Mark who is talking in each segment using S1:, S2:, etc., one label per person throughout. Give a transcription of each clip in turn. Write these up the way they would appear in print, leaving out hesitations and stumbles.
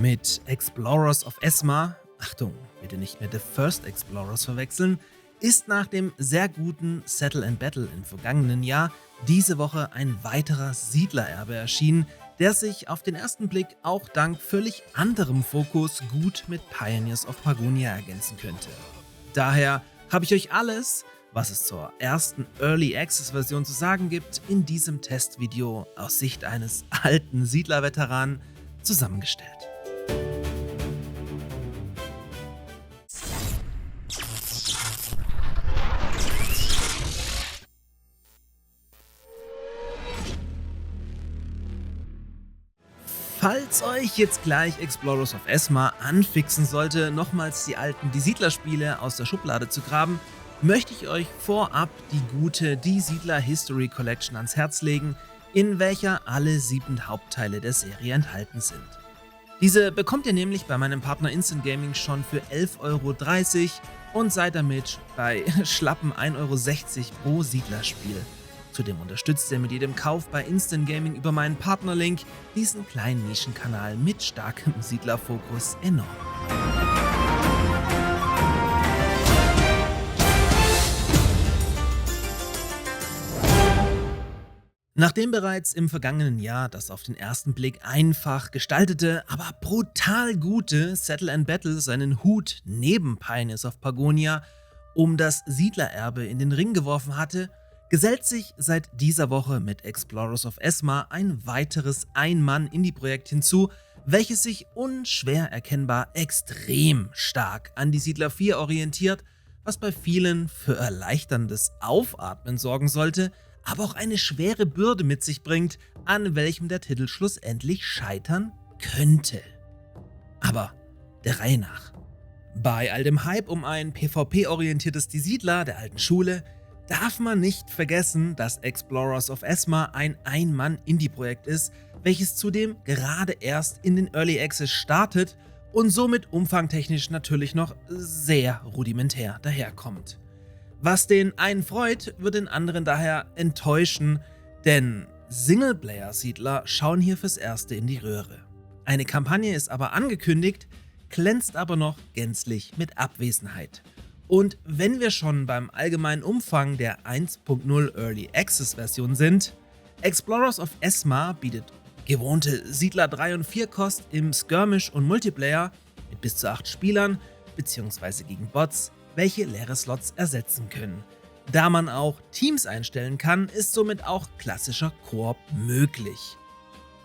S1: Mit Explorers of Esma, Achtung, bitte nicht mit The First Explorers verwechseln, ist nach dem sehr guten Settle and Battle im vergangenen Jahr diese Woche ein weiterer Siedlererbe erschienen, der sich auf den ersten Blick auch dank völlig anderem Fokus gut mit Pioneers of Pagonia ergänzen könnte. Daher habe ich euch alles, was es zur ersten Early Access Version zu sagen gibt, in diesem Testvideo aus Sicht eines alten Siedler-Veteranen zusammengestellt. Falls euch jetzt gleich Explorers of Esma anfixen sollte, nochmals die Siedler-Spiele aus der Schublade zu graben, möchte ich euch vorab die gute Die Siedler History Collection ans Herz legen, in welcher alle 7 Hauptteile der Serie enthalten sind. Diese bekommt ihr nämlich bei meinem Partner Instant Gaming schon für 11,30 € und seid damit bei schlappen 1,60 € pro Siedlerspiel. Zudem unterstützt ihr mit jedem Kauf bei Instant Gaming über meinen Partnerlink diesen kleinen Nischenkanal mit starkem Siedlerfokus enorm. Nachdem bereits im vergangenen Jahr das auf den ersten Blick einfach gestaltete, aber brutal gute Settle and Battle seinen Hut neben Pioneers of Pagonia um das Siedlererbe in den Ring geworfen hatte, gesellt sich seit dieser Woche mit Explorers of Esma ein weiteres Ein-Mann-Indie-Projekt hinzu, welches sich unschwer erkennbar extrem stark an die Siedler 4 orientiert, was bei vielen für erleichterndes Aufatmen sorgen sollte, aber auch eine schwere Bürde mit sich bringt, an welchem der Titel schlussendlich scheitern könnte. Aber der Reihe nach. Bei all dem Hype um ein PvP-orientiertes Die Siedler der alten Schule darf man nicht vergessen, dass Explorers of Esma ein Ein-Mann-Indie-Projekt ist, welches zudem gerade erst in den Early Access startet und somit umfangtechnisch natürlich noch sehr rudimentär daherkommt. Was den einen freut, wird den anderen daher enttäuschen, denn Singleplayer-Siedler schauen hier fürs Erste in die Röhre. Eine Kampagne ist aber angekündigt, glänzt aber noch gänzlich mit Abwesenheit. Und wenn wir schon beim allgemeinen Umfang der 1.0 Early Access Version sind, Explorers of Esma bietet gewohnte Siedler 3 und 4 Kost im Skirmish und Multiplayer mit bis zu 8 Spielern bzw. gegen Bots, welche leere Slots ersetzen können. Da man auch Teams einstellen kann, ist somit auch klassischer Koop möglich.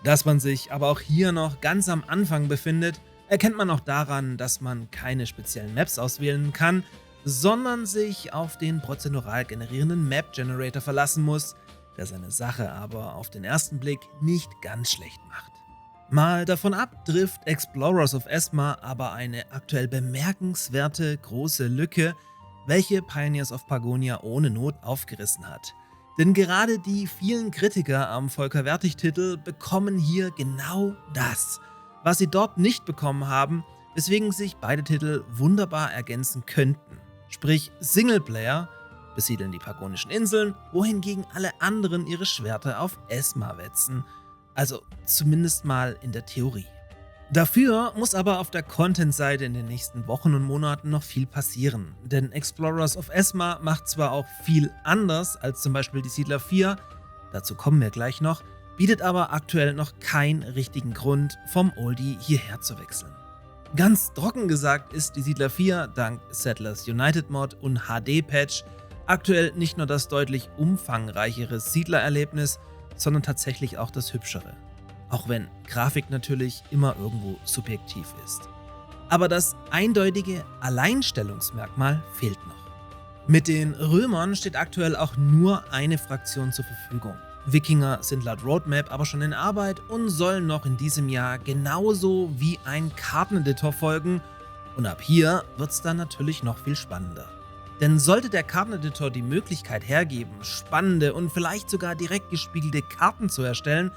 S1: Dass man sich aber auch hier noch ganz am Anfang befindet, erkennt man auch daran, dass man keine speziellen Maps auswählen kann, sondern sich auf den prozedural generierenden Map Generator verlassen muss, der seine Sache aber auf den ersten Blick nicht ganz schlecht macht. Mal davon ab, trifft Explorers of Esma aber eine aktuell bemerkenswerte große Lücke, welche Pioneers of Pagonia ohne Not aufgerissen hat. Denn gerade die vielen Kritiker am Volker-Wertig-Titel bekommen hier genau das, was sie dort nicht bekommen haben, weswegen sich beide Titel wunderbar ergänzen könnten. Sprich Singleplayer besiedeln die Pagonischen Inseln, wohingegen alle anderen ihre Schwerter auf Esma wetzen. Also zumindest mal in der Theorie. Dafür muss aber auf der Content-Seite in den nächsten Wochen und Monaten noch viel passieren. Denn Explorers of Esma macht zwar auch viel anders als zum Beispiel die Siedler 4, dazu kommen wir gleich noch, bietet aber aktuell noch keinen richtigen Grund, vom Oldie hierher zu wechseln. Ganz trocken gesagt ist die Siedler 4 dank Settlers United Mod und HD-Patch aktuell nicht nur das deutlich umfangreichere Siedlererlebnis, sondern tatsächlich auch das hübschere. Auch wenn Grafik natürlich immer irgendwo subjektiv ist. Aber das eindeutige Alleinstellungsmerkmal fehlt noch. Mit den Römern steht aktuell auch nur eine Fraktion zur Verfügung. Wikinger sind laut Roadmap aber schon in Arbeit und sollen noch in diesem Jahr genauso wie ein Karteneditor folgen. Und ab hier wird es dann natürlich noch viel spannender. Denn sollte der Karteneditor die Möglichkeit hergeben, spannende und vielleicht sogar direkt gespiegelte Karten zu erstellen,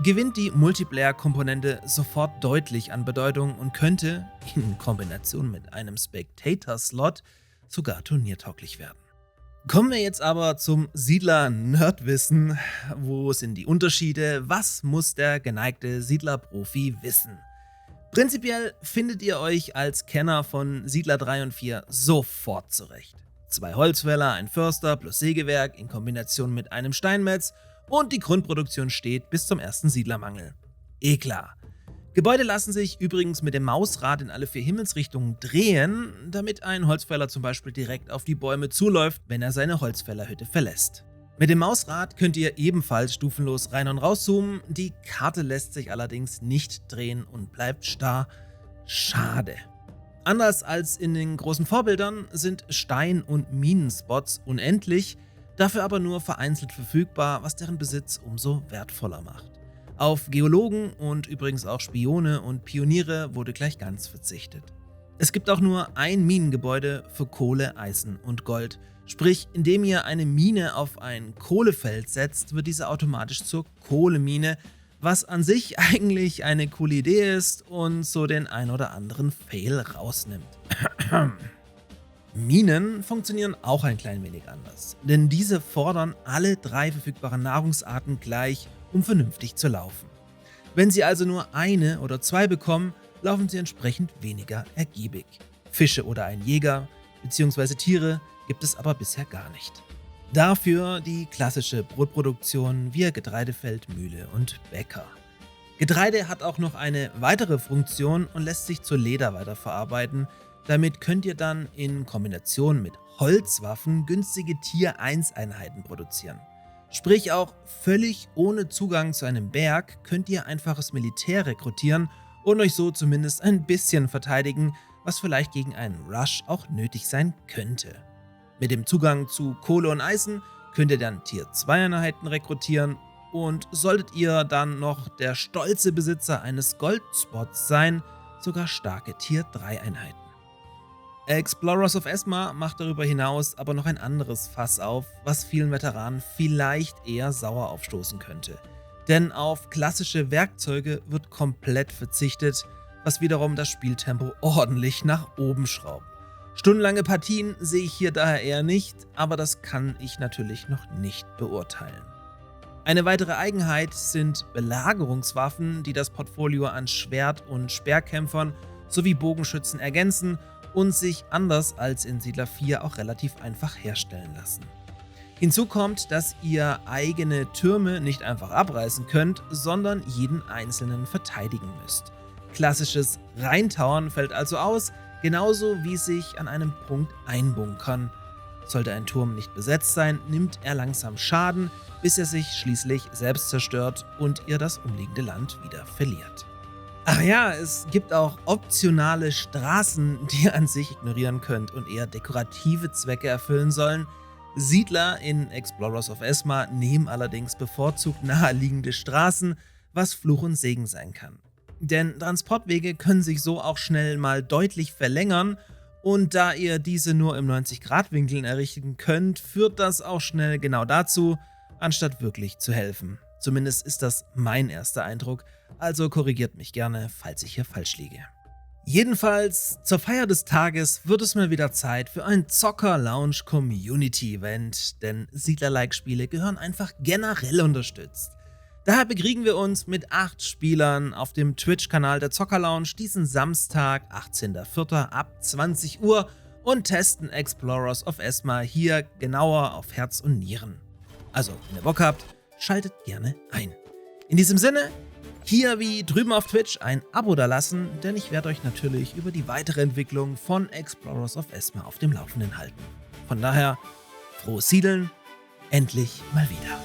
S1: gewinnt die Multiplayer-Komponente sofort deutlich an Bedeutung und könnte, in Kombination mit einem Spectator-Slot, sogar turniertauglich werden. Kommen wir jetzt aber zum Siedler-Nerdwissen. Wo sind die Unterschiede? Was muss der geneigte Siedler-Profi wissen? Prinzipiell findet ihr euch als Kenner von Siedler 3 und 4 sofort zurecht. 2 Holzfäller, ein Förster plus Sägewerk in Kombination mit einem Steinmetz und die Grundproduktion steht bis zum ersten Siedlermangel. Klar. Gebäude lassen sich übrigens mit dem Mausrad in alle 4 Himmelsrichtungen drehen, damit ein Holzfäller zum Beispiel direkt auf die Bäume zuläuft, wenn er seine Holzfällerhütte verlässt. Mit dem Mausrad könnt ihr ebenfalls stufenlos rein und rauszoomen, die Karte lässt sich allerdings nicht drehen und bleibt starr. Schade. Anders als in den großen Vorbildern sind Stein- und Minenspots unendlich, dafür aber nur vereinzelt verfügbar, was deren Besitz umso wertvoller macht. Auf Geologen und übrigens auch Spione und Pioniere wurde gleich ganz verzichtet. Es gibt auch nur ein Minengebäude für Kohle, Eisen und Gold. Sprich, indem ihr eine Mine auf ein Kohlefeld setzt, wird diese automatisch zur Kohlemine, was an sich eigentlich eine coole Idee ist und so den ein oder anderen Fail rausnimmt. Minen funktionieren auch ein klein wenig anders, denn diese fordern alle 3 verfügbaren Nahrungsarten gleich, um vernünftig zu laufen. Wenn sie also nur 1 oder 2 bekommen, laufen sie entsprechend weniger ergiebig. Fische oder ein Jäger bzw. Tiere gibt es aber bisher gar nicht. Dafür die klassische Brotproduktion via Getreidefeld, Mühle und Bäcker. Getreide hat auch noch eine weitere Funktion und lässt sich zu Leder weiterverarbeiten. Damit könnt ihr dann in Kombination mit Holzwaffen günstige Tier-1-Einheiten produzieren. Sprich, auch völlig ohne Zugang zu einem Berg könnt ihr einfaches Militär rekrutieren und euch so zumindest ein bisschen verteidigen, was vielleicht gegen einen Rush auch nötig sein könnte. Mit dem Zugang zu Kohle und Eisen könnt ihr dann Tier-2-Einheiten rekrutieren und solltet ihr dann noch der stolze Besitzer eines Goldspots sein, sogar starke Tier-3-Einheiten. Explorers of Esma macht darüber hinaus aber noch ein anderes Fass auf, was vielen Veteranen vielleicht eher sauer aufstoßen könnte. Denn auf klassische Werkzeuge wird komplett verzichtet, was wiederum das Spieltempo ordentlich nach oben schraubt. Stundenlange Partien sehe ich hier daher eher nicht, aber das kann ich natürlich noch nicht beurteilen. Eine weitere Eigenheit sind Belagerungswaffen, die das Portfolio an Schwert- und Speerkämpfern sowie Bogenschützen ergänzen und sich anders als in Siedler 4 auch relativ einfach herstellen lassen. Hinzu kommt, dass ihr eigene Türme nicht einfach abreißen könnt, sondern jeden einzelnen verteidigen müsst. Klassisches Reintauern fällt also aus, genauso wie sich an einem Punkt einbunkern. Sollte ein Turm nicht besetzt sein, nimmt er langsam Schaden, bis er sich schließlich selbst zerstört und ihr das umliegende Land wieder verliert. Ach ja, es gibt auch optionale Straßen, die ihr an sich ignorieren könnt und eher dekorative Zwecke erfüllen sollen. Siedler in Explorers of Esma nehmen allerdings bevorzugt naheliegende Straßen, was Fluch und Segen sein kann. Denn Transportwege können sich so auch schnell mal deutlich verlängern und da ihr diese nur im 90-Grad-Winkeln errichten könnt, führt das auch schnell genau dazu, anstatt wirklich zu helfen. Zumindest ist das mein erster Eindruck, also korrigiert mich gerne, falls ich hier falsch liege. Jedenfalls, zur Feier des Tages wird es mal wieder Zeit für ein Zocker-Lounge-Community-Event, denn Siedler-like-Spiele gehören einfach generell unterstützt. Daher bekriegen wir uns mit 8 Spielern auf dem Twitch-Kanal der Zocker Lounge diesen Samstag, 18.04. ab 20 Uhr und testen Explorers of Esma hier genauer auf Herz und Nieren. Also, wenn ihr Bock habt, schaltet gerne ein. In diesem Sinne, hier wie drüben auf Twitch ein Abo dalassen, denn ich werde euch natürlich über die weitere Entwicklung von Explorers of Esma auf dem Laufenden halten. Von daher, frohes Siedeln, endlich mal wieder.